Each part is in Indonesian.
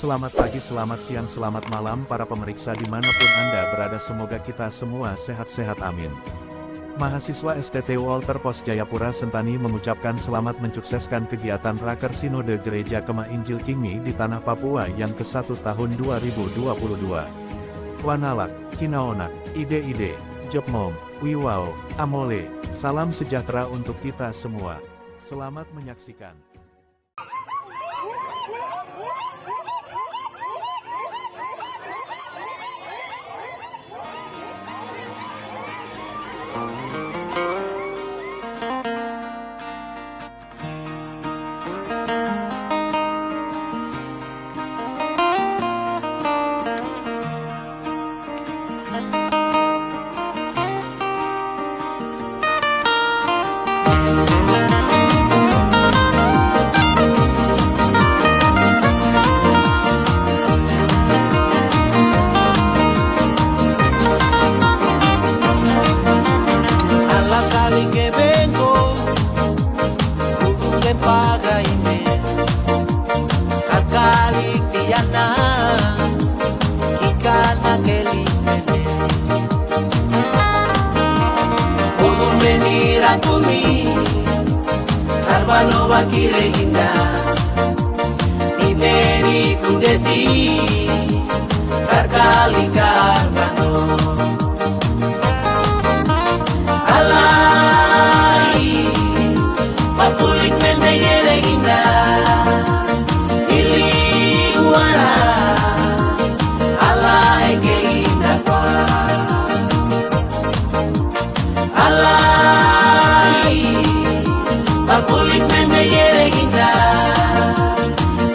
Selamat pagi, selamat siang, selamat malam para pemeriksa dimanapun Anda berada, semoga kita semua sehat-sehat, amin. Mahasiswa STT Walter Pos Jayapura Sentani mengucapkan selamat mensukseskan kegiatan Raker Sinode Gereja Kemah Injil Kingmi di Tanah Papua yang ke-1 tahun 2022. Wanalak, Kinaonak, Ide-ide, Jepmom, Wiwao, Amole, salam sejahtera untuk kita semua. Selamat menyaksikan. Bano bakire ginda Iberi kudeti Karkali karbano Alai Papulik mendegere ginda Ili guara Alai ke ginda kwa Alai Papulik mendegere ginda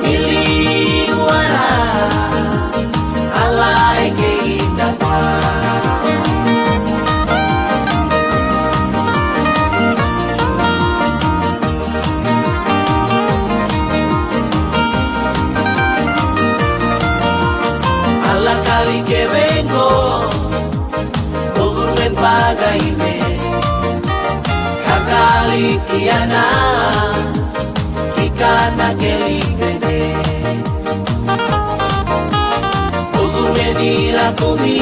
Ili guara Alai ke ginda kwa Ala kali que vengo Bogurlen pagaime Kakali kiana Kikana keligene Bogurle dira kumi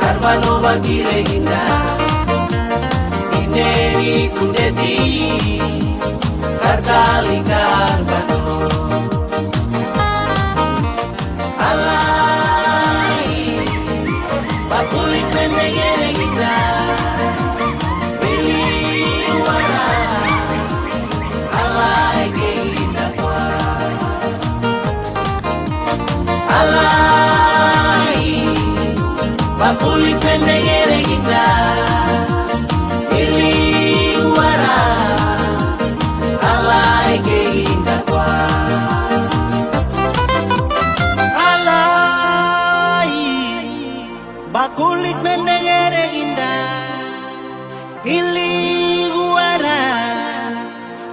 Karbano bakire ginda Ineri kudeti Karkali karbano Alai Papulik mendegere ginda Beli wara Alai ke ginda kwa Alai Papulik mendegere ginda Beli wara Alai ke ginda kwa Bakulik mendegere ginda Ili guara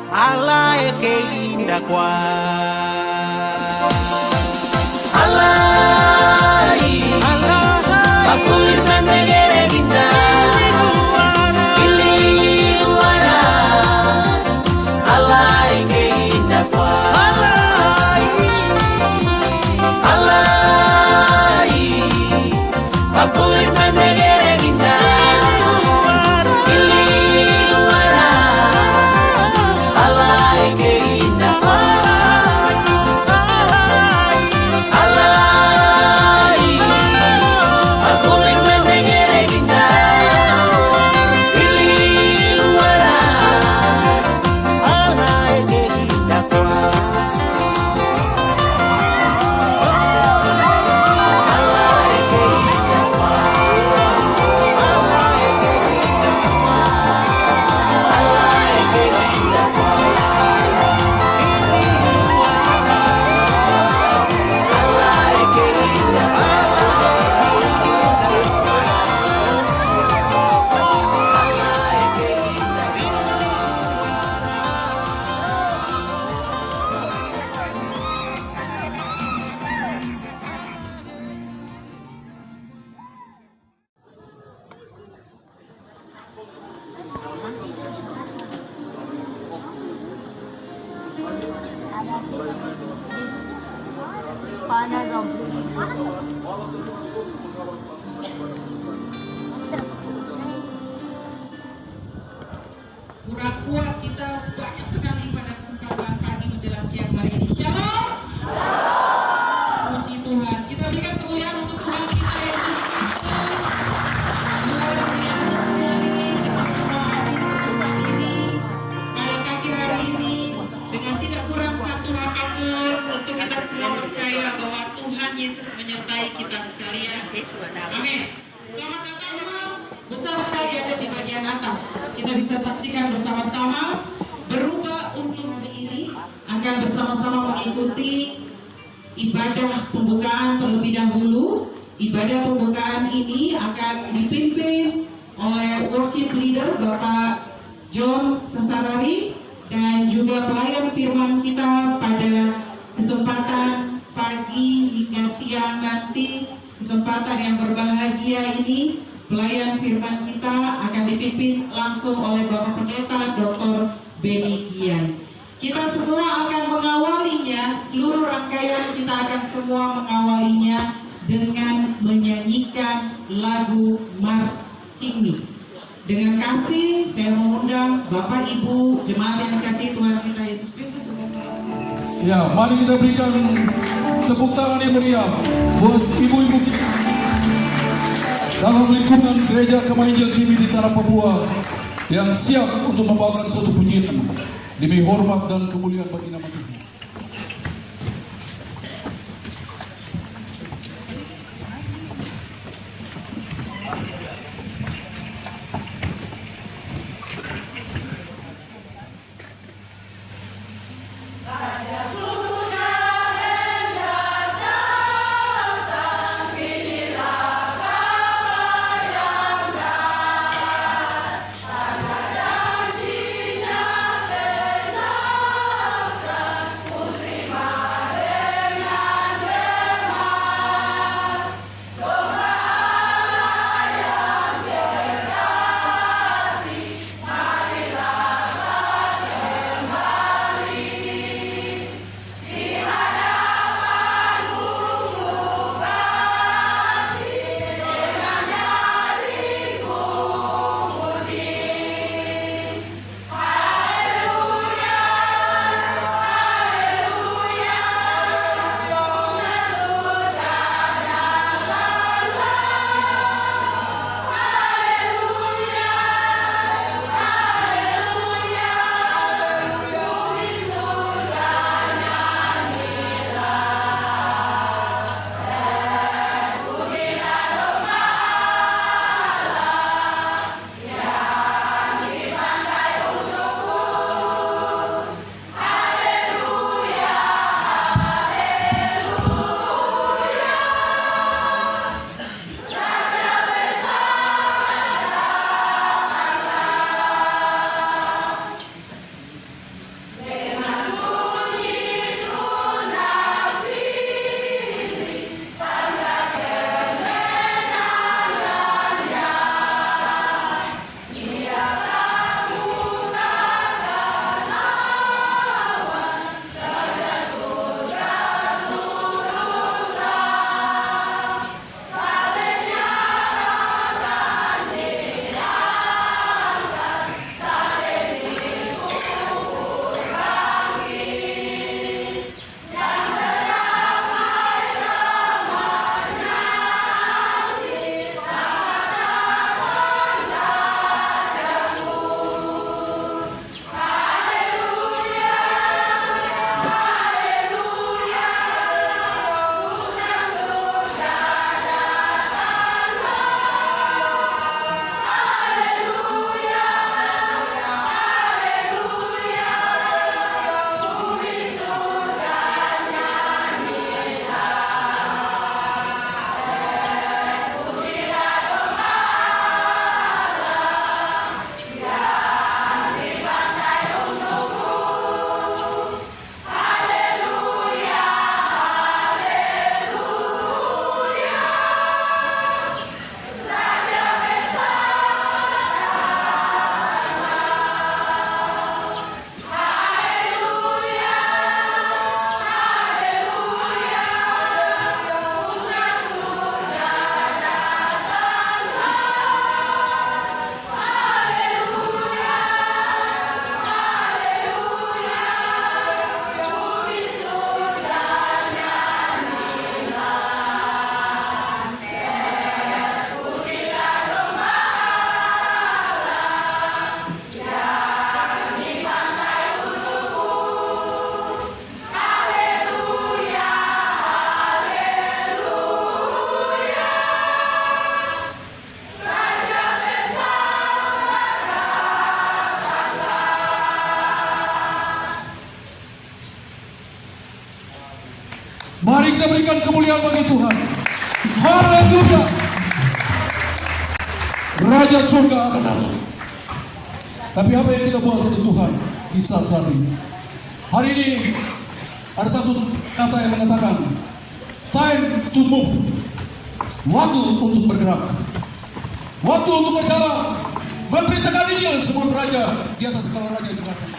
Alai ke ginda kwa Alai Bakulik mendegere ginda Ili guara Alai ke ginda kwa Alai Papulik mendegere ginda Ili guara Alai ke ginda kwa Alai Papulik mendegere ginda Ili guara Alai ke ginda kwa Ada sih. kita sekalian. Amin. Selamat datang Bapak. Besar sekali ada di bagian atas. Kita bisa saksikan bersama-sama. Berubah untuk hari ini akan bersama-sama mengikuti ibadah pembukaan terlebih dahulu. Ibadah pembukaan ini akan dipimpin oleh worship leader Bapak John Sesarari dan juga pelayan firman kita pada kesempatan pagi hingga siang nanti. Kesempatan yang berbahagia ini, pelayan firman kita akan dipimpin langsung oleh Bapak Pendeta Dr. Beni Giai. Kita semua akan mengawalinya, seluruh rangkaian kita akan semua mengawalinya dengan menyanyikan lagu Mars Himni. Dengan kasih, saya mengundang Bapak Ibu Jemaat yang dikasihi Tuhan kita Yesus Kristus. Ya, mari kita berikan tepuk tangan yang meriah buat ibu-ibu kita dalam lingkungan Gereja Kemahinjil TV di Tanah Papua yang siap untuk membawakan suatu pujian demi hormat dan kemuliaan bagi nama Tuhan. kemuliaan bagi Tuhan. Haleluya. Raja surga akan datang. Tapi apa yang kita buat untuk Tuhan di saat ini? Hari ini ada satu kata yang mengatakan time to move. Waktu untuk bergerak. Waktu untuk berjalan. Memberitakan Injil semua raja di atas segala raja yang datang.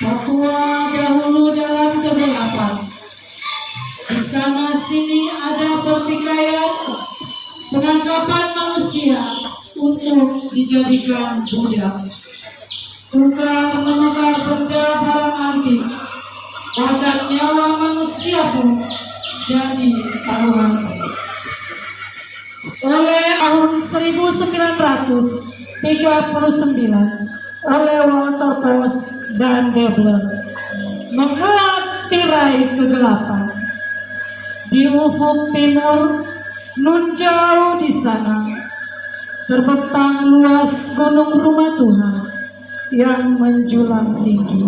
Papua dahulu dalam kegelapan. Di sana sini ada pertikaian, penangkapan manusia untuk dijadikan budak. Tukar menukar benda barang antik, bahkan nyawa manusia pun jadi taruhan. Oleh tahun 1939 oleh Walter Post dan Debler menguat tirai kegelapan di ufuk timur. Nun jauh di sana terbentang luas gunung rumah Tuhan yang menjulang tinggi.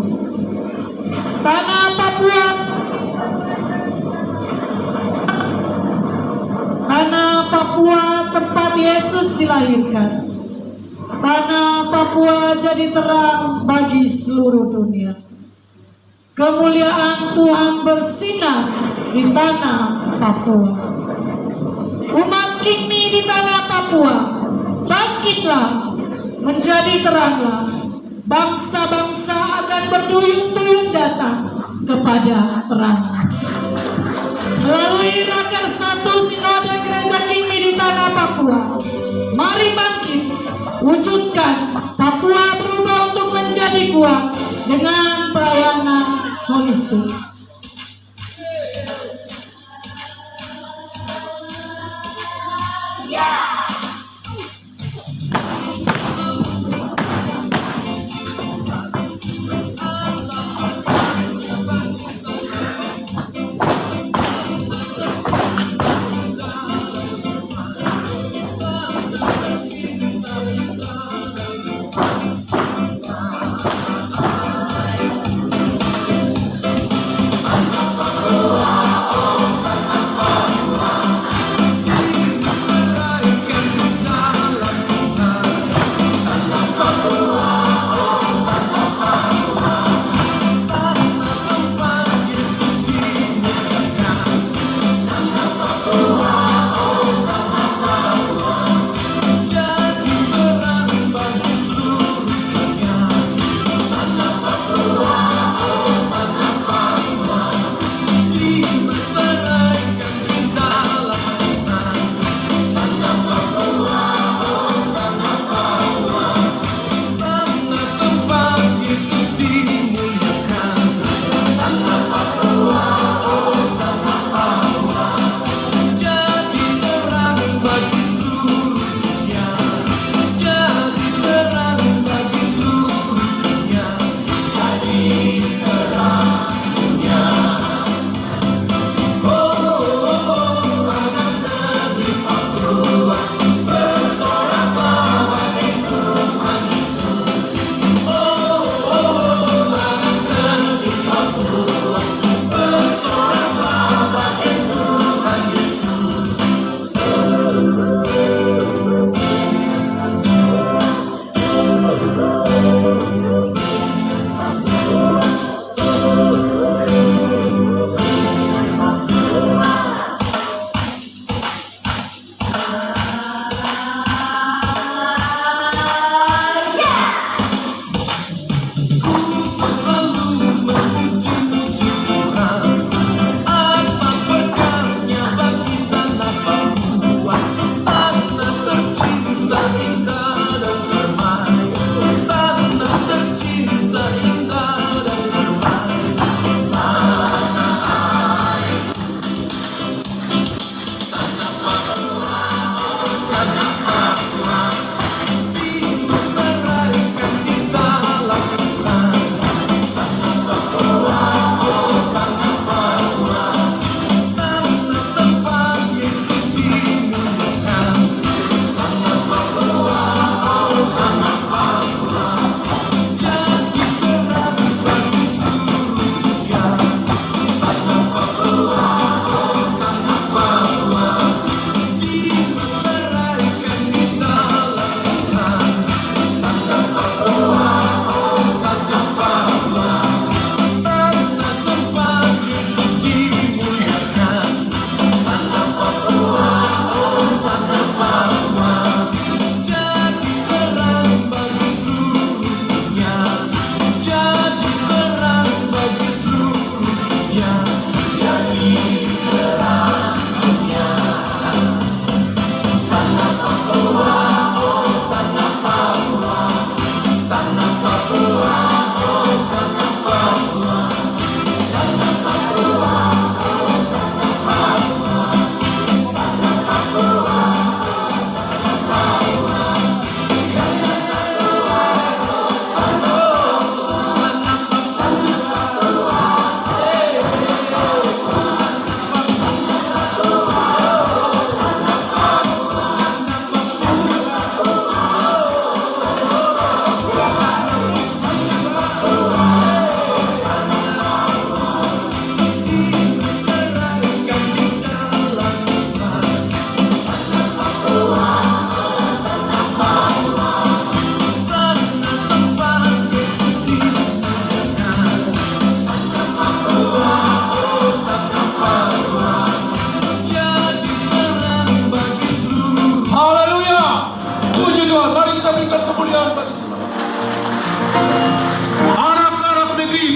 Tanah Papua, tanah Papua tempat Yesus dilahirkan. Tanah Papua jadi terang bagi seluruh dunia. Kemuliaan Tuhan bersinar di tanah Papua. Umat Kingmi di tanah Papua, bangkitlah, menjadi teranglah. Bangsa-bangsa akan berduyun-duyun datang kepada terang. Melalui Raker 1 Sinode Gereja Kingmi di tanah Papua, mari bangkit, wujudkan Papua berubah untuk menjadi kuat dengan pelayanan holistik.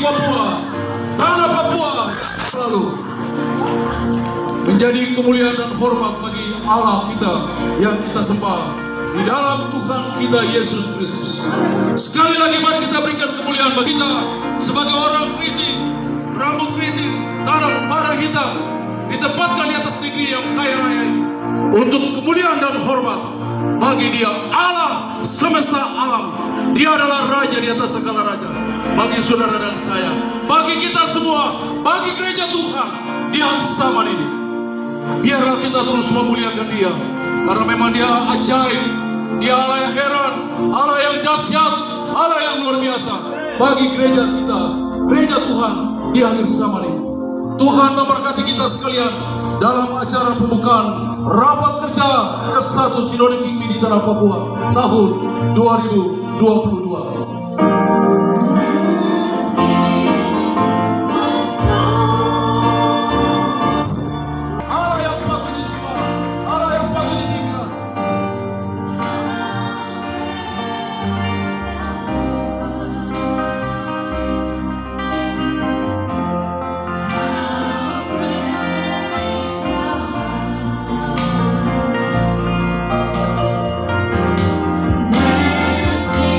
Papua, tanah Papua selalu menjadi kemuliaan dan hormat bagi Allah kita yang kita sembah di dalam Tuhan kita Yesus Kristus. Sekali lagi mari kita berikan kemuliaan bagi kita sebagai orang keriting, rambut keriting, tanah bara hitam, ditempatkan di atas negeri yang kaya raya ini untuk kemuliaan dan hormat bagi Dia Allah semesta alam. Dia adalah raja di atas segala raja. Bagi saudara dan saya, bagi kita semua, bagi gereja Tuhan di hari zaman ini, biarlah kita terus memuliakan Dia, karena memang Dia ajaib. Dia Allah yang heran, Allah yang dahsyat, Allah yang luar biasa bagi gereja kita, gereja Tuhan di akhir zaman ini. Tuhan memberkati kita sekalian dalam acara pembukaan rapat kerja ke-1 Sinode Kingmi di Tanah Papua tahun 2022. Allah yang patut disembah, Allah yang patut ditinggikan. Dancing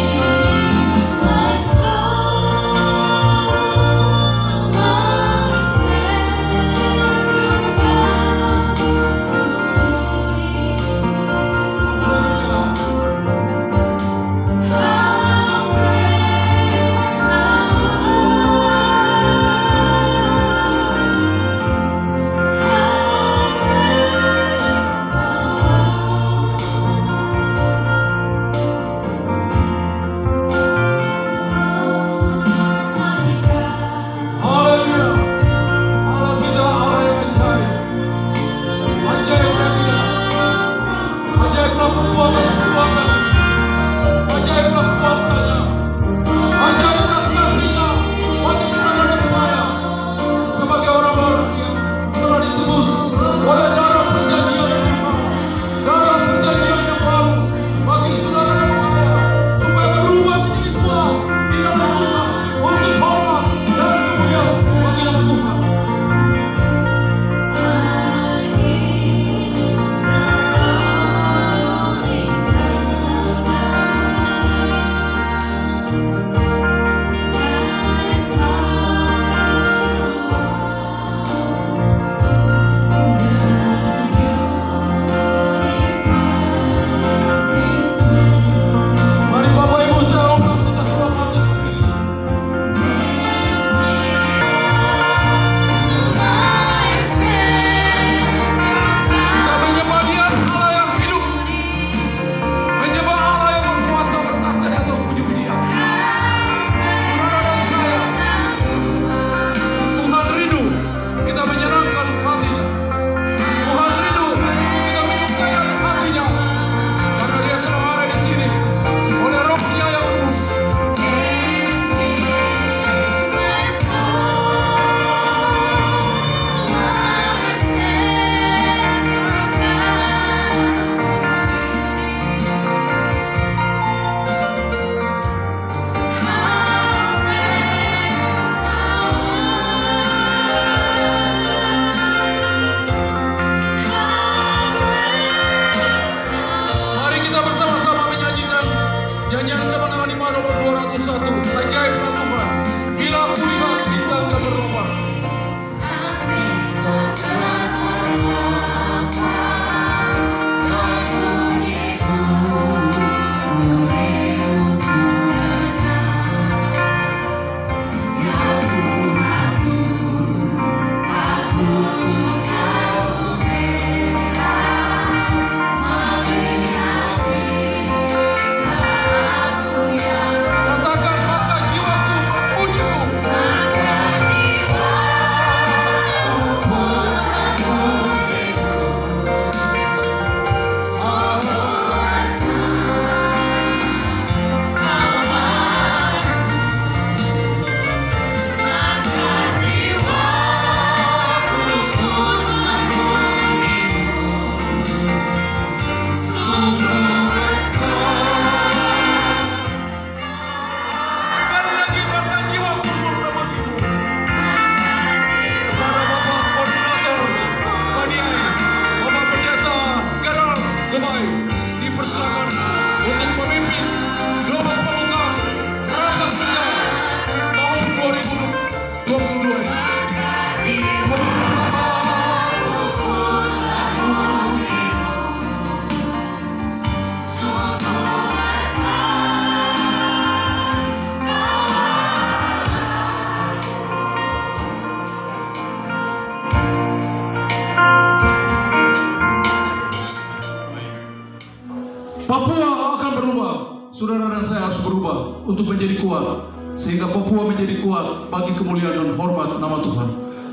saudara dan saya harus berubah untuk menjadi kuat, sehingga Papua menjadi kuat bagi kemuliaan dan hormat nama Tuhan.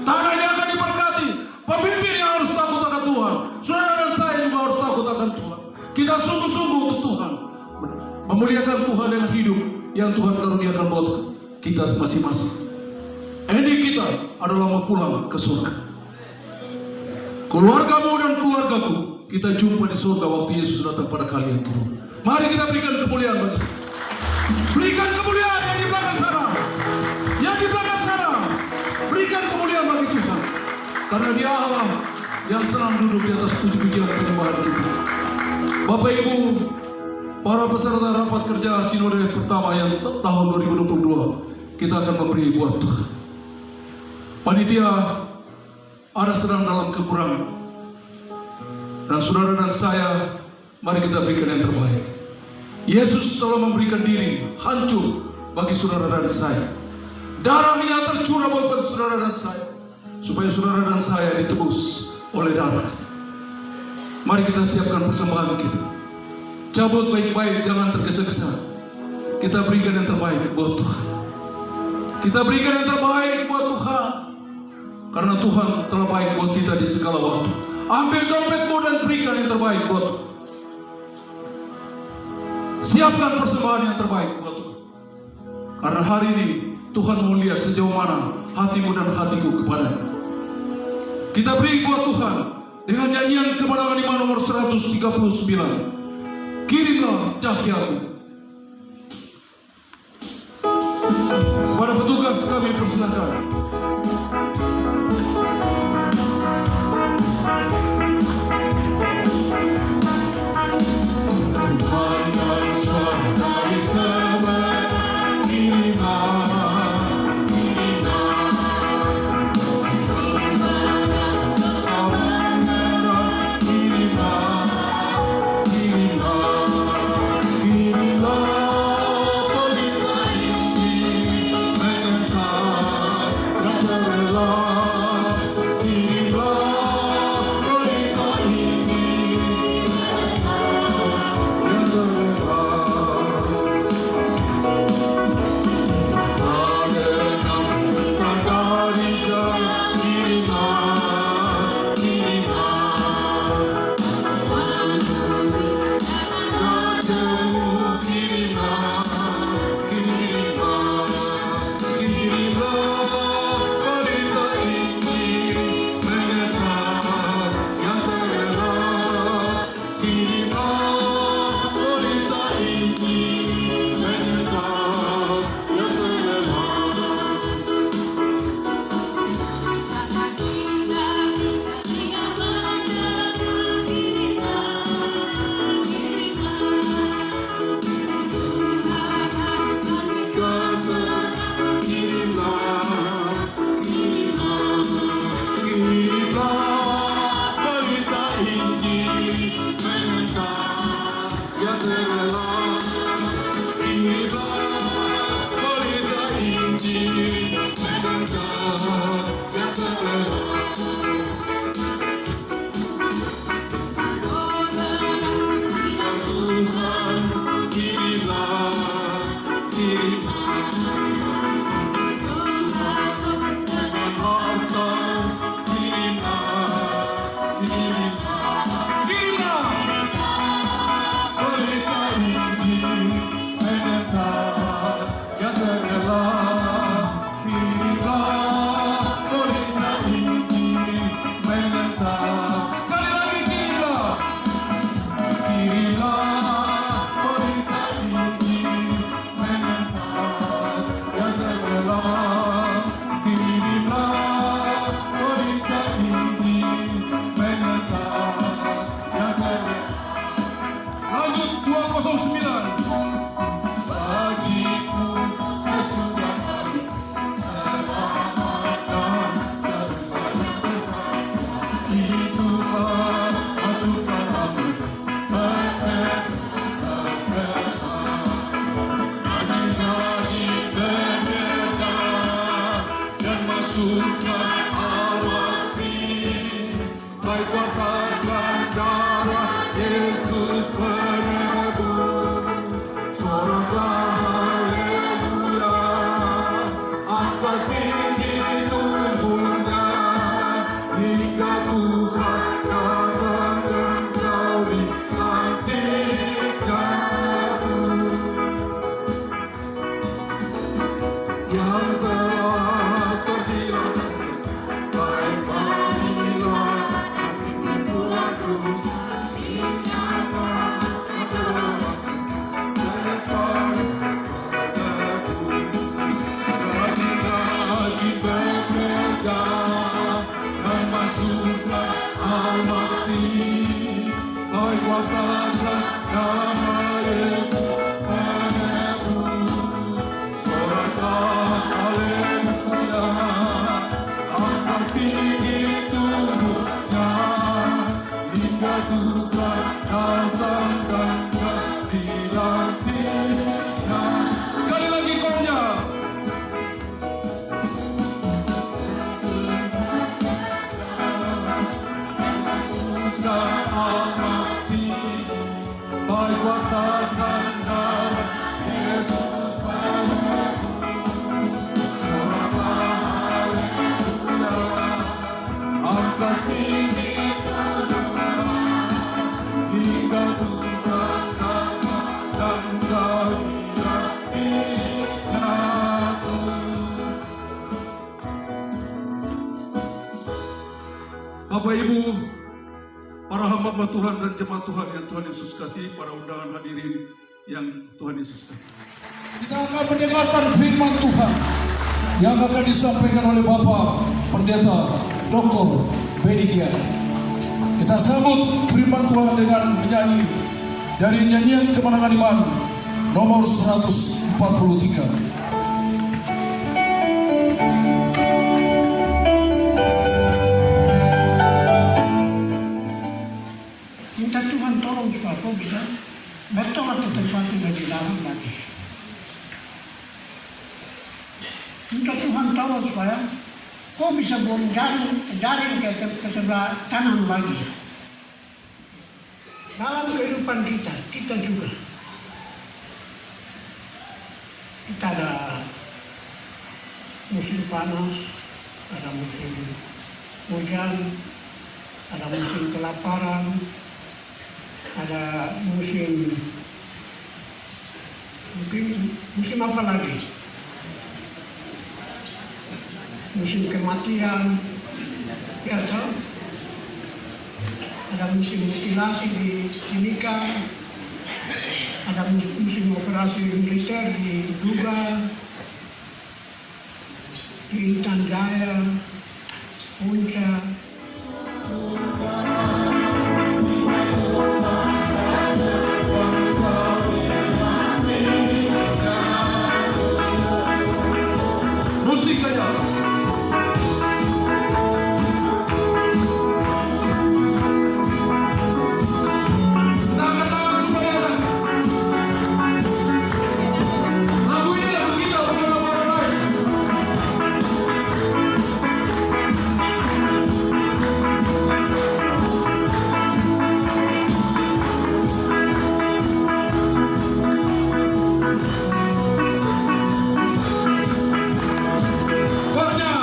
Tanah ini akan diberkati, pemimpin yang harus takut akan Tuhan, saudara dan saya juga harus takut akan Tuhan. Kita sungguh-sungguh untuk Tuhan, memuliakan Tuhan dengan hidup yang Tuhan karuniakan buat kita masing-masing. Ending kita adalah mau pulang ke surga. Keluargamu dan keluargaku, kita jumpa di surga waktu Yesus datang pada kalian kedua. Mari kita berikan kemuliaan bagi Tuhan. Berikan kemuliaan yang di belakang sana, yang di belakang sana. Berikan kemuliaan bagi Tuhan, karena Dia Allah yang senang duduk di atas puji-pujian penyembahan kita. Bapak Ibu, para peserta rapat kerja sinode pertama yang tahun 2022, kita akan memberi buat Tuhan. Panitia ada sedang dalam kekurangan, dan saudara dan saya, mari kita berikan yang terbaik. Yesus selalu memberikan diri hancur bagi saudara dan saya. Darahnya tercurah buat saudara dan saya, supaya saudara dan saya ditebus oleh darah. Mari kita siapkan persembahan kita. Cabut baik-baik, jangan tergesa-gesa. Kita berikan yang terbaik buat Tuhan. Kita berikan yang terbaik buat Tuhan, karena Tuhan telah baik buat kita di segala waktu. Ambil dompetmu dan berikan yang terbaik buat Tuhan. Siapkan persembahan yang terbaik buat Tuhan, karena hari ini Tuhan mau lihat sejauh mana hatimu dan hatiku kepadanya. Kita beri buat Tuhan dengan nyanyian kemenangan iman nomor 139. Kirimlah cahayamu. Pada petugas kami persilakan. Yesus penebus. Sekali lagi kornya. Bapak Ibu, para hamba Tuhan dan jemaat Tuhan yang Tuhan Yesus kasih, para undangan hadirin yang Tuhan Yesus kasih. Kita akan mendengarkan firman Tuhan yang akan disampaikan oleh Bapak Pendeta Dr. Benny Gian. Kita sambut firman Tuhan dengan menyanyi dari nyanyian Kemenangan Iman nomor 143. Minta Tuhan tolong supaya kau bisa bertobat ke tempat yang lebih dalam lagi. Minta Tuhan tolong supaya kau bisa buang jaring ke sebelah kanan lagi. Dalam kehidupan kita juga. Kita ada musim panas, ada musim hujan, ada musim kelaparan, ada musim apa lagi? Musim kematian, ya tahu? Ada musim mutilasi di nikah, ada musim operasi militer di Duga, di Intan Jaya, Puncak. Musik saja. Tangan-tangan supaya lagu ini lagu kita, bukan lagu orang lain. Kornya.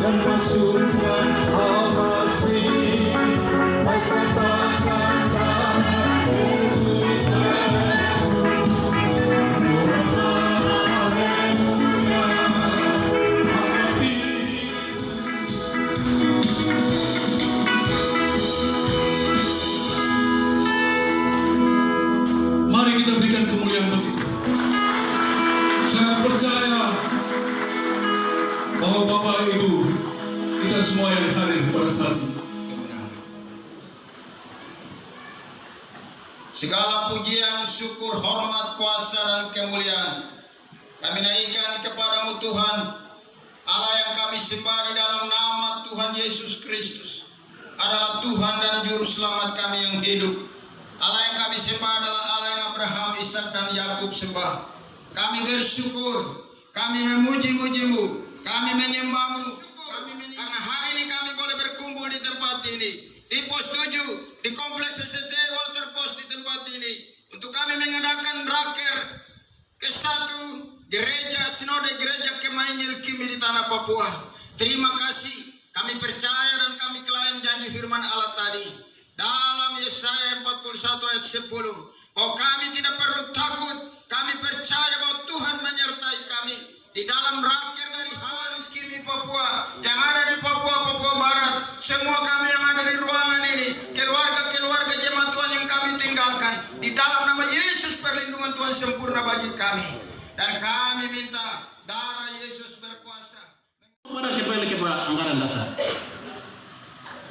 Dan masukkan amasi, baik katakan Yesus mari kita berikan kemuliaan bagi Tuhan. Saya percaya bahwa Bapak Ibu kita semua yang hadir pada saat ini segala pujian, syukur, hormat, kuasa, dan kemuliaan kami naikkan kepadamu Tuhan, Allah yang kami sembah di dalam nama Tuhan Yesus Kristus adalah Tuhan dan Juru Selamat kami yang hidup. Allah yang kami sembah adalah Allah yang Abraham, Ishak, dan Yakub sembah. Kami bersyukur, kami memuji-mujimu, kami menyembahmu, karena hari ini kami boleh berkumpul di tempat ini, di pos 7, di kompleks STT Walter Post di tempat ini, untuk kami mengadakan raker ke-1 gereja Sinode Gereja Kemainil Kimi di Tanah Papua. Terima kasih, kami percaya dan kami klaim janji firman Allah tadi dalam Yesaya 41 ayat 10, bahwa kami tidak perlu takut, kami percaya bahwa Tuhan menyertai kami di dalam rakyat dari hari kini Papua, yang ada di Papua Barat, semua kami yang ada di ruangan ini, keluarga-keluarga jemaat Tuhan yang kami tinggalkan, di dalam nama Yesus perlindungan Tuhan sempurna bagi kami, dan kami minta darah Yesus berkuasa. Pada kepala anggaran dasar,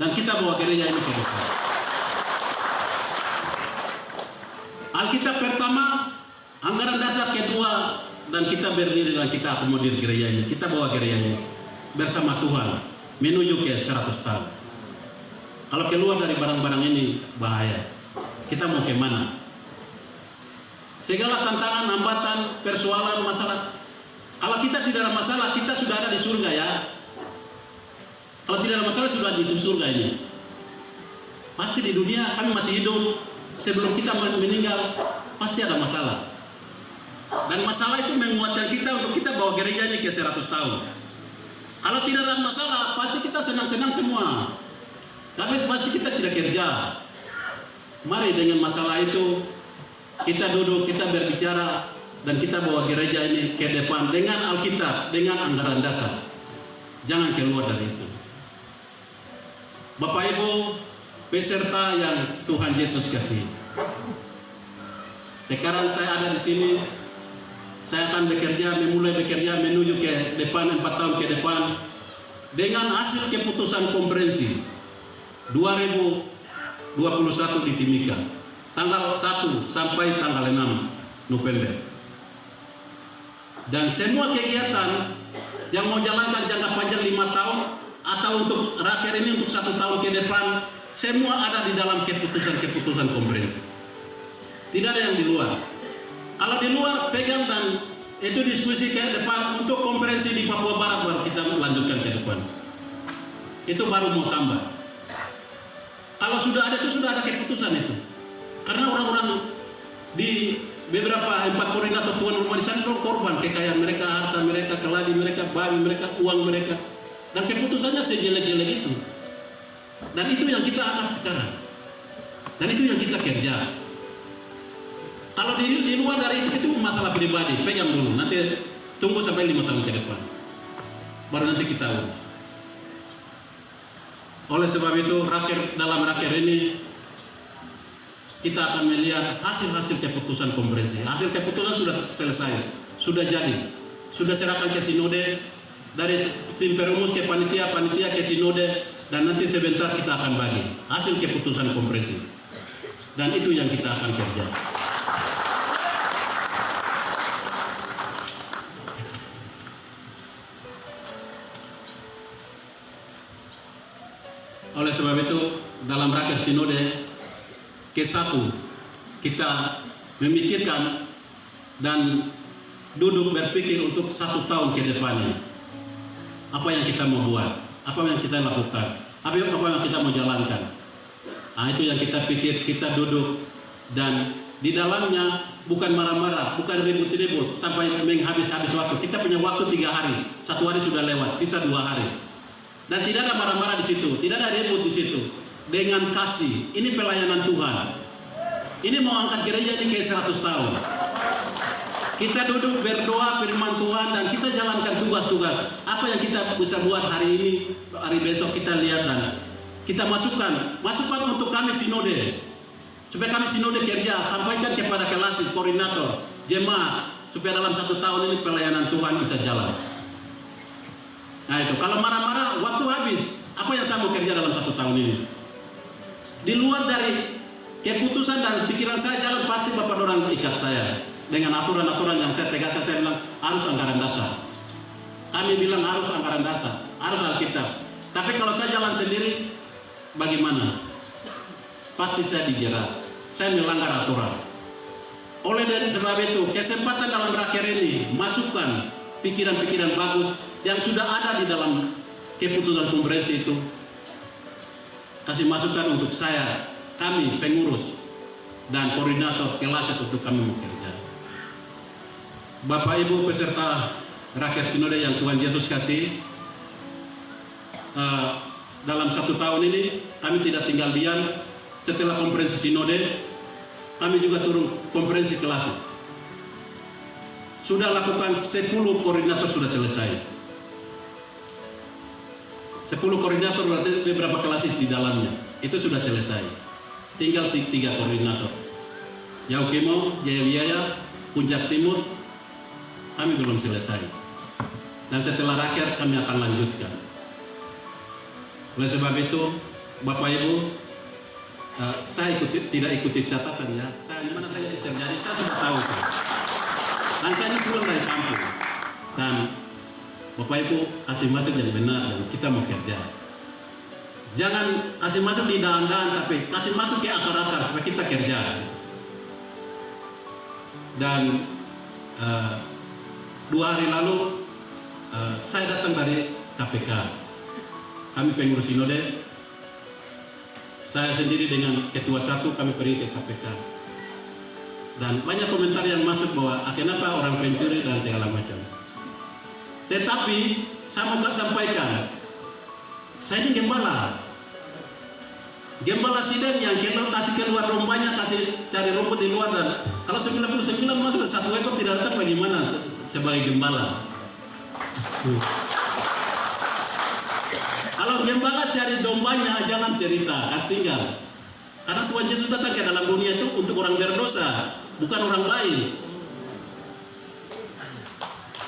dan kita bawa gereja ini ke depan. Alkitab pertama, anggaran dasar kedua, dan kita berdiri dan kita akomodir gereja ini. Kita bawa gereja ini bersama Tuhan menuju ke 100 tahun. Kalau keluar dari barang-barang ini bahaya. Kita mau kemana? Segala tantangan, hambatan, persoalan, masalah. Kalau kita tidak ada masalah, kita sudah ada di surga ya. Kalau tidak ada masalah, sudah di surga ini. Pasti di dunia kami masih hidup, sebelum kita meninggal pasti ada masalah. Dan masalah itu menguatkan kita untuk kita bawa gereja ini ke 100 tahun. Kalau tidak ada masalah, pasti kita senang-senang semua. Tapi pasti kita tidak kerja. Mari dengan masalah itu kita duduk, kita berbicara, dan kita bawa gereja ini ke depan dengan Alkitab, dengan anggaran dasar. Jangan keluar dari itu. Bapak Ibu peserta yang Tuhan Yesus kasih. Sekarang saya ada di sini. Saya akan mulai bekerja menuju ke depan 4 tahun ke depan dengan hasil keputusan konferensi 2021 di Timika, tanggal 1 sampai tanggal 6 November. Dan semua kegiatan yang mau jalankan jangka panjang 5 tahun atau untuk rakyat ini untuk 1 tahun ke depan, semua ada di dalam keputusan konferensi. Tidak ada yang di luar. Kalau di luar pegang dan itu diskusi ke depan untuk konferensi di Papua Barat baru kita lanjutkan ke depan. Itu baru mau tambah. Kalau sudah ada itu sudah ada keputusan itu. Karena orang-orang di beberapa 4 koordinator Tuhan rumah di sana korban kekayaan mereka, harta mereka, keladi mereka, bayi mereka, uang mereka. Dan keputusannya sejelek-jelek itu. Dan itu yang kita angkat sekarang. Dan itu yang kita kerja. Kalau di luar dari itu masalah pribadi, pegang dulu. Nanti tunggu sampai 5 tahun ke depan. Baru nanti kita urus. Oleh sebab itu dalam rakyat ini kita akan melihat hasil-hasil keputusan konferensi. Hasil keputusan sudah selesai, sudah jadi, sudah serahkan ke sinode, dari tim perumus ke panitia ke sinode, dan nanti sebentar kita akan bagi hasil keputusan konferensi. Dan itu yang kita akan kerja. Oleh sebab itu dalam rakyat sinode ke-1 kita memikirkan dan duduk berpikir untuk 1 tahun ke depannya. Apa yang kita mau buat, apa yang kita lakukan, apa yang kita mau jalankan. Nah, itu yang kita pikir, kita duduk, dan di dalamnya bukan marah-marah, bukan ribut-ribut sampai menghabis-habis waktu. Kita punya waktu 3 hari, 1 hari sudah lewat, sisa 2 hari. Dan tidak ada marah-marah di situ, tidak ada ribut di situ. Dengan kasih, ini pelayanan Tuhan. Ini mau angkat gereja ini ke 100 tahun. Kita duduk berdoa firman Tuhan dan kita jalankan tugas-tugas. Apa yang kita bisa buat hari ini, hari besok kita lihat dan kita masukkan untuk kami sinode. Supaya kami sinode kerja, sampaikan kepada kelasis, koordinator, jemaat, supaya dalam 1 tahun ini pelayanan Tuhan bisa jalan. Nah itu, kalau marah-marah, waktu habis. Apa yang saya mau kerja dalam 1 tahun ini? Di luar dari keputusan dan pikiran saya jalan, pasti Bapak Dorang ikat saya dengan aturan-aturan yang saya tegakkan. Saya bilang harus anggaran dasar. Kami bilang harus anggaran dasar, harus Alkitab. Tapi kalau saya jalan sendiri, bagaimana? Pasti saya dijerat. Saya melanggar aturan. Oleh dari sebab itu, kesempatan dalam rakyat ini, masukkan pikiran-pikiran bagus yang sudah ada di dalam keputusan konferensi itu. Kasih masukan untuk saya, kami pengurus dan koordinator kelas untuk kami bekerja. Bapak Ibu peserta rakyat sinode yang Tuhan Yesus kasih, dalam 1 tahun ini kami tidak tinggal diam. Setelah konferensi sinode, kami juga turun konferensi klasis. Sudah lakukan 10 koordinator sudah selesai. 10 koordinator berarti beberapa klasis di dalamnya. Itu sudah selesai. Tinggal 3 koordinator. Yaukimo, Jaya Wijaya, Puncak Timur, kami belum selesai. Dan setelah rakyat kami akan lanjutkan. Oleh sebab itu, Bapak Ibu, saya tidak ikuti catatan ya. Di mana saya terjadi, saya sudah tahu. Dan saya ini pulang dari kampung. Dan Bapak Ibu kasih masuk jadi benar dan kita mau kerja. Jangan kasih masuk di dahan-dahan, tapi kasih masuk ke akar-akar supaya kita kerja. Dan 2 hari lalu saya datang dari KPK. Kami pengurus sinode, saya sendiri dengan ketua 1 kami pergi ke KPK. Dan banyak komentar yang masuk bahwa kenapa orang pencuri dan segala macam. Tetapi saya mau sampaikan, saya ini gembala siden yang kasih keluar dombanya, kasih cari rumput di luar, dan kalau 99 masuk 1 ekor tidak datang, bagaimana sebagai gembala? Kalau gembala cari dombanya, jangan cerita, kasih tinggal. Karena Tuhan Yesus datang ke dalam dunia itu untuk orang berdosa, bukan orang baik.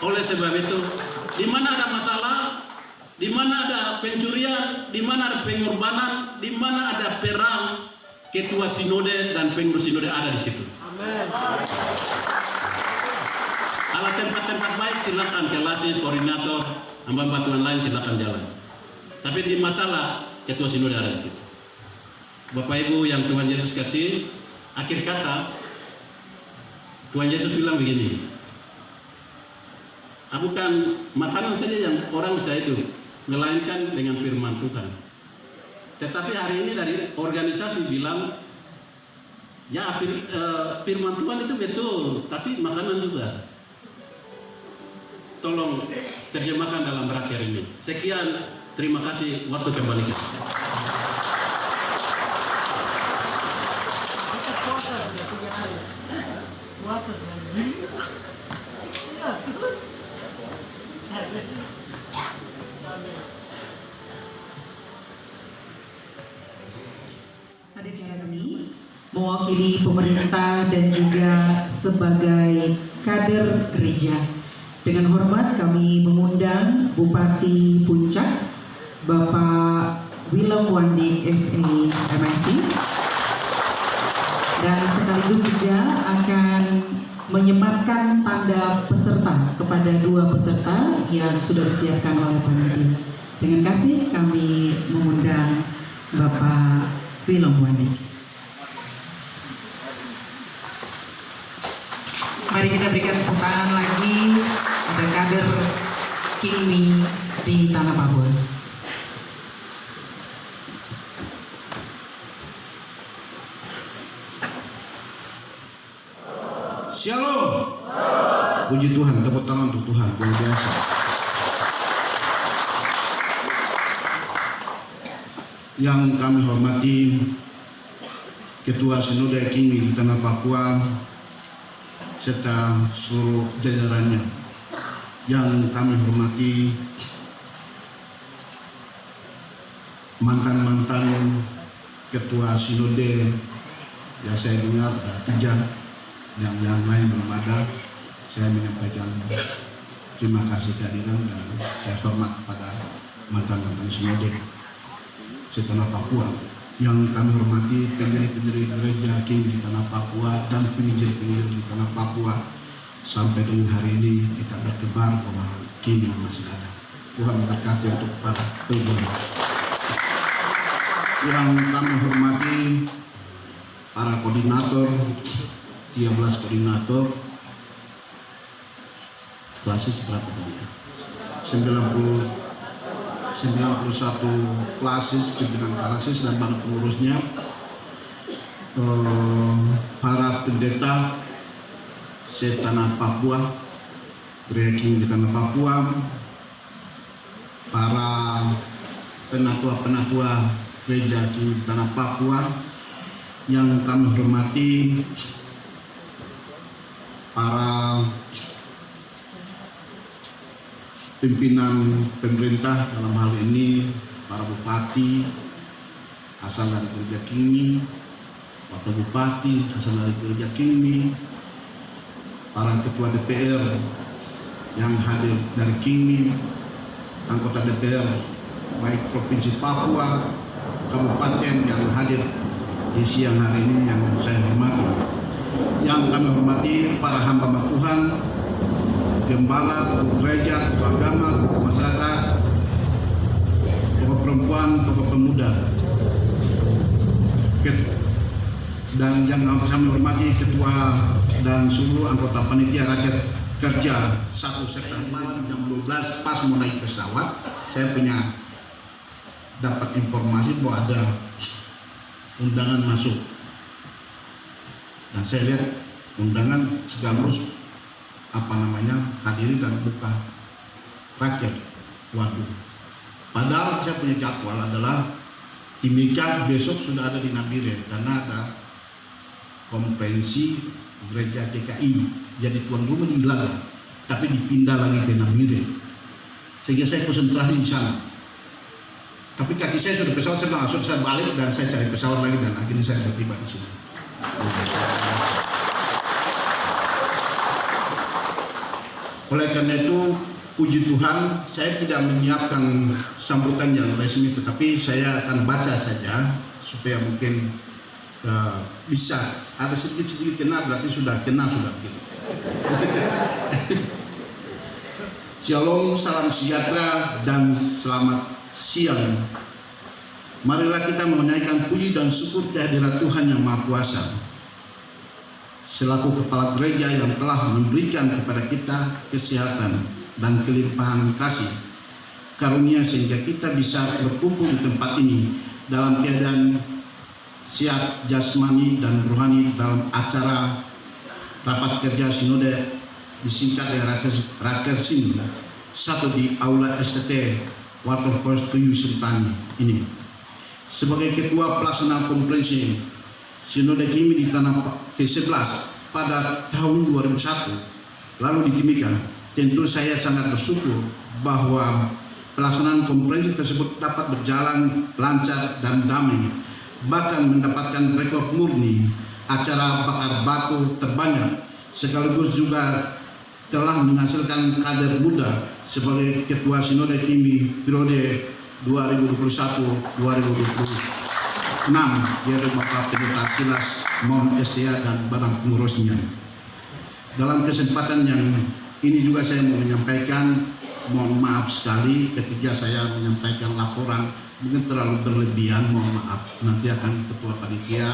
Oleh sebab itu, di mana ada masalah, di mana ada pencurian, di mana ada pengorbanan, di mana ada perang, ketua sinode dan pengurus sinode ada di situ. Amin. Kalau tempat-tempat baik silakan kelasi, koordinator, hamba bantuan lain silakan jalan. Tapi di masalah ketua sinode ada di situ. Bapak Ibu yang Tuhan Yesus kasih, akhir kata Tuhan Yesus bilang begini, bukan makanan saja yang orang bisa itu, melainkan dengan firman Tuhan. Tetapi hari ini dari organisasi bilang, ya firman Tuhan itu betul, tapi makanan juga. Tolong terjemahkan dalam berakhir ini. Sekian, terima kasih, waktu kembali ke saya. Acara ini mewakili pemerintah dan juga sebagai kader gereja. Dengan hormat kami mengundang Bupati Puncak, Bapak Willem Wandi SE MSc, dan sekaligus juga akan menyematkan tanda peserta kepada 2 peserta yang sudah disiapkan oleh panitia. Dengan kasih kami mengundang Bapak Willem Wandi. Mari kita berikan tepuk tangan lagi pada kader Kimi di Tanah Papua. Shalom. Puji Tuhan, tepuk tangan untuk Tuhan, luar biasa. Yang kami hormati Ketua Sinode Kimi di Tanah Papua serta seluruh jajarannya. Yang kami hormati mantan-mantan Ketua Sinode, ya saya dengar ada 3. Yang lain belum ada. Saya menyampaikan terima kasih kehadiran dan saya hormat kepada mantan-mantan sinode setanah Papua. Yang kami hormati pendiri-pendiri gereja King di Tanah Papua dan penginjil-penginjil di Tanah Papua. Sampai dengan hari ini kita bertebar bahwa King masih ada. Tuhan berkati untuk para penginjil. Yang kami hormati para koordinator, 13 koordinator, klasis berapa tadi ya? 91 klasis, pimpinan klasis dan para pengurusnya, para pendeta setanah Papua, gereja di Tanah Papua, para penatua-penatua gereja di tanah Papua yang kami hormati, para pimpinan pemerintah dalam hal ini para bupati asal dari gereja Kimi, wakil bupati asal dari gereja Kimi, para ketua DPR yang hadir dari Kimi, anggota DPR baik provinsi Papua, kabupaten yang hadir di siang hari ini yang saya hormati. Yang kami hormati para hamba Tuhan, gembala, tokoh gereja, tokoh agama, tokoh masyarakat, tokoh perempuan, tokoh pemuda, dan yang kami hormati ketua dan seluruh anggota panitia rakyat kerja 1 September jam 12 pas mau naik pesawat, saya punya dapat informasi bahwa ada undangan masuk, dan saya lihat undangan sekaligus hadiri dan buka rakyat. Waduh, padahal saya punya jadwal adalah Timika besok sudah ada di Nabire karena ada konferensi gereja GKI, jadi tuan rumah di Ilaga tapi dipindah lagi ke Nabire, sehingga saya konsentrasi di sana. Tapi kaki saya sudah pesawat, saya langsung saya balik dan saya cari pesawat lagi dan akhirnya saya tiba di sini. Oleh karena itu, puji Tuhan, saya tidak menyiapkan sambutan yang resmi, tetapi saya akan baca saja supaya mungkin bisa ada sedikit kenal, berarti sudah kenal sudah begitu. Shalom, salam sejahtera dan selamat siang. Marilah kita menyanyikan puji dan syukur kehadirat Tuhan yang Maha Kuasa selaku kepala gereja yang telah memberikan kepada kita kesehatan dan kelimpahan kasih karunia sehingga kita bisa berkumpul di tempat ini dalam keadaan sehat jasmani dan rohani dalam acara rapat kerja sinode disingkat dengan Rakersin 1 di Aula STT Water Post Tuyu Sentani ini. Sebagai ketua pelaksana konferensi Sinode Kimi di tanah ke-11 pada tahun 2001 lalu di Timika, tentu saya sangat bersyukur bahwa pelaksanaan konferensi tersebut dapat berjalan lancar dan damai, bahkan mendapatkan rekor murni acara bakar batu terbanyak, sekaligus juga telah menghasilkan kader muda sebagai ketua Sinode Kimi periode 2021-2026, yaitu Bapak Pendeta Silas Mon Estia dan barang pengurusnya. Dalam kesempatan yang ini juga saya mau menyampaikan, mohon maaf sekali ketika saya menyampaikan laporan mungkin terlalu berlebihan, mohon maaf. Nanti akan ketua panitia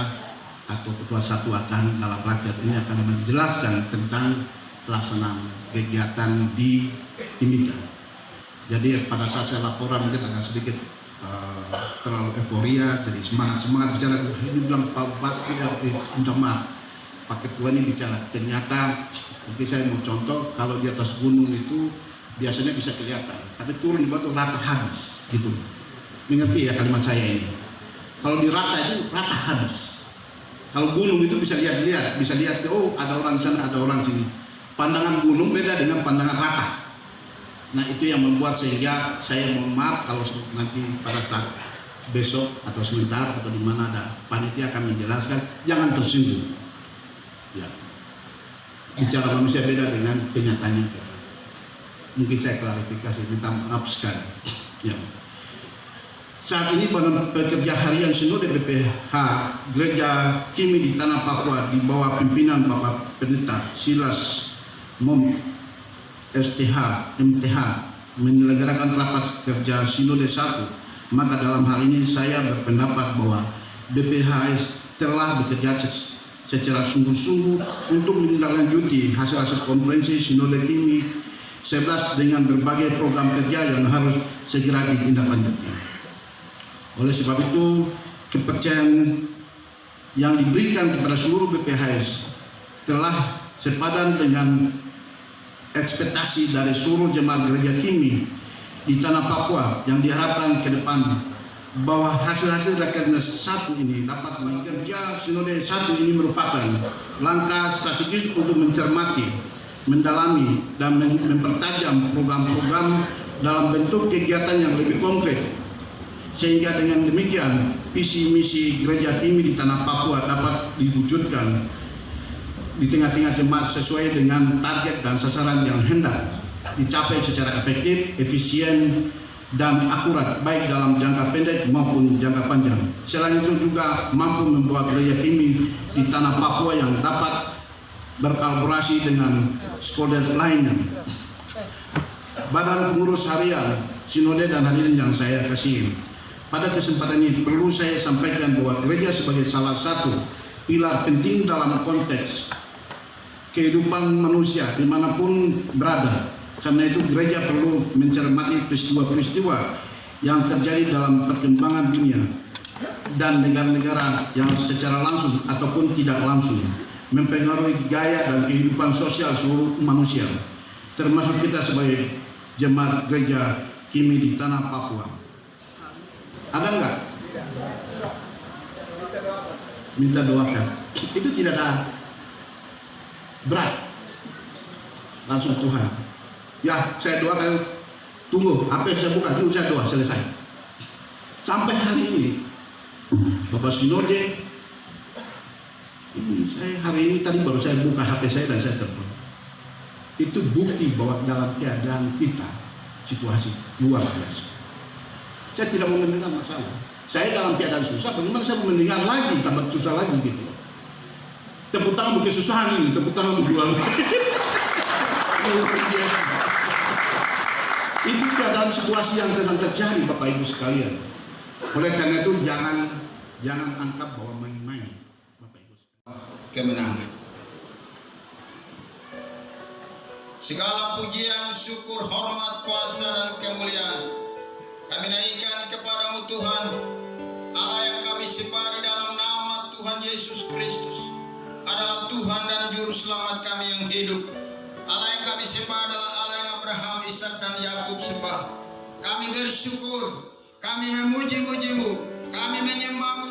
atau ketua satu akan dalam rakyat ini akan menjelaskan tentang pelaksanaan kegiatan di Timika. Jadi pada saat saya laporan mungkin agak sedikit terlalu euforia, jadi semangat bicara. Ini bilang Pak Bupati, minta maaf, Pak Ketua ini bicara. Ternyata mungkin saya mau contoh, kalau di atas gunung itu biasanya bisa kelihatan, tapi turun di batu rata habis, gitu. Mengerti ya kalimat saya ini? Kalau di rata itu rata habis. Kalau gunung itu bisa lihat, oh ada orang di sana, ada orang sini. Pandangan gunung beda dengan pandangan rata. Nah itu yang membuat sehingga saya mohon maaf kalau nanti pada saat besok atau sebentar atau di mana ada panitia akan menjelaskan, jangan tersinggung. Ya. Bicara manusia beda dengan kenyataannya. Mungkin saya klarifikasi, minta maaf sekali. Ya. Saat ini pekerja harian Sinode BPH Gereja Kimi di tanah Papua di bawah pimpinan Bapak Pendeta Silas Mon STH MTH menyelenggarakan rapat kerja Sinode 1. Maka dalam hal ini saya berpendapat bahwa BPHS telah bekerja secara sungguh-sungguh untuk menindaklanjuti hasil-hasil konferensi Sinode Kimi 11 dengan berbagai program kerja yang harus segera ditindaklanjuti. Oleh sebab itu, kepercayaan yang diberikan kepada seluruh BPHS telah sepadan dengan ekspektasi dari seluruh jemaat gereja Kimi di tanah Papua yang diharapkan ke depan bahwa hasil-hasil Rakernas 1 ini dapat bekerja. Sinode 1 ini merupakan langkah strategis untuk mencermati, mendalami, dan mempertajam program-program dalam bentuk kegiatan yang lebih konkret, sehingga dengan demikian visi misi Gereja Kimi di tanah Papua dapat diwujudkan di tengah-tengah jemaat sesuai dengan target dan sasaran yang hendak dicapai secara efektif, efisien, dan akurat baik dalam jangka pendek maupun jangka panjang. Selain itu juga mampu membawa Gereja Kimi di tanah Papua yang dapat berkolaborasi dengan skoder lainnya. Badan pengurus harian, sinode dan hadirin yang saya kasihi, pada kesempatan ini perlu saya sampaikan bahwa gereja sebagai salah satu pilar penting dalam konteks kehidupan manusia dimanapun berada. Karena itu gereja perlu mencermati peristiwa-peristiwa yang terjadi dalam perkembangan dunia dan negara-negara yang secara langsung ataupun tidak langsung mempengaruhi gaya dan kehidupan sosial seluruh manusia, termasuk kita sebagai jemaat Gereja Kimi di tanah Papua. Ada enggak? Minta doakan. Itu tidak ada berat. Langsung Tuhan. Ya, saya doakan, tunggu, apa yang saya buka, itu saya doa, selesai. Sampai hari ini, Bapak Sinode, saya hari ini tadi baru saya buka HP saya dan saya telepon. Itu bukti bahwa dalam keadaan kita, situasi luar biasa. Saya tidak mau mendengar masalah. Saya dalam keadaan susah, bagaimana saya mau mendengar lagi, tambah susah lagi gitu. Tepuk tangan bukan kesusahan ini, tepuk tangan berjuang. Itu keadaan situasi yang sedang terjadi, Bapak Ibu sekalian. Oleh karena itu jangan anggap bahwa main-main, Bapak Ibu sekalian. Kemenangan. Segala pujian, syukur, hormat, kuasa, dan kemuliaan kami naikkan kepadamu Tuhan, Allah yang kami sembah di dalam nama Tuhan Yesus Kristus adalah Tuhan dan Juru Selamat kami yang hidup. Allah yang kami sembah adalah Allah yang Abraham, Ishak, dan Yakub sembah. Kami bersyukur, kami memuji-mujimu, kami menyembahmu,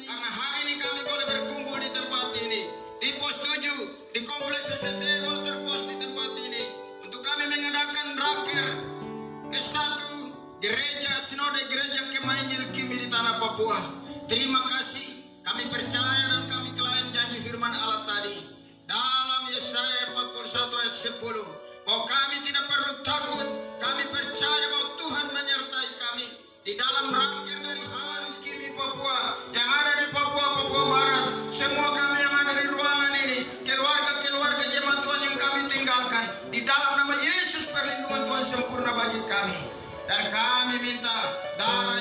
karena hari ini kami boleh berkumpul di tempat ini, di pos 7, di kompleks STT Walter Post di tempat ini, untuk kami mengadakan raker ke-1 Gereja Sinode Gereja Kemah Injil Kimi di tanah Papua. Terima kasih, kami percaya dan kami klaim janji firman Allah tadi dalam Yesaya 41 ayat 10, bahwa kami tidak perlu takut, kami percaya bahwa Tuhan menyertai kami di dalam raker dari hari Kimi Papua yang ada di Papua Barat. Semua kami yang ada di ruangan ini, keluarga-keluarga jemaat Tuhan yang kami tinggalkan, di dalam nama Yesus perlindungan Tuhan sempurna bagi kami. Dan kami minta darah